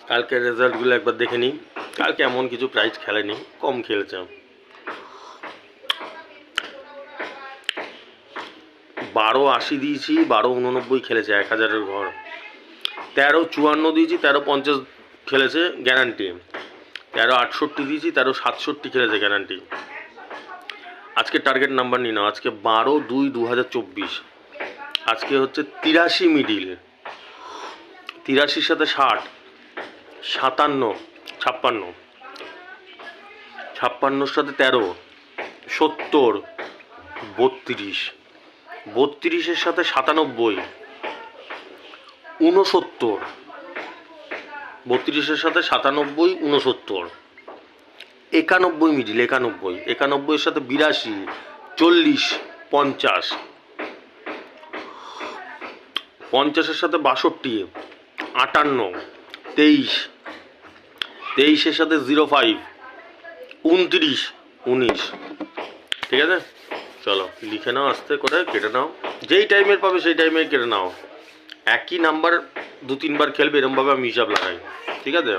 কালকের রেজাল্টগুলো একবার দেখে নিই। কালকে এমন কিছু প্রাইজ খেলেনি, কম খেলেছে। 1280 দিয়েছি, 1289 খেলেছে, 1000-এর ঘর। 1354 দিয়েছি, 1350 খেলেছে গ্যারান্টি। 1368 দিয়েছি, 1367 খেলেছে গ্যারান্টি। আজকে টার্গেট নাম্বার নিয়ে নাও। আজকে 12/2/2024। আজকে হচ্ছে 83 মিডিল। 83-র সাথে 60, 57, 56, 56-র সাথে 13, 70, 32, 32-এর সাথে 97, 69, 32-এর সাথে 97, 69, 91 মিডিল, 91, 91-এর সাথে 82, 40, 50, 50-এর সাথে 62, 58, 23, 23-এর সাথে 05, 29, 19। ঠিক আছে, চলো লিখে নাও, আস্তে করে কেটে নাও। যেই টাইমের পাবে সেই টাইমে কেটে নাও। একই নাম্বার 2-3 বার খেলবে, এরমভাবে আমি হিসাব লাগাই। ঠিক আছে।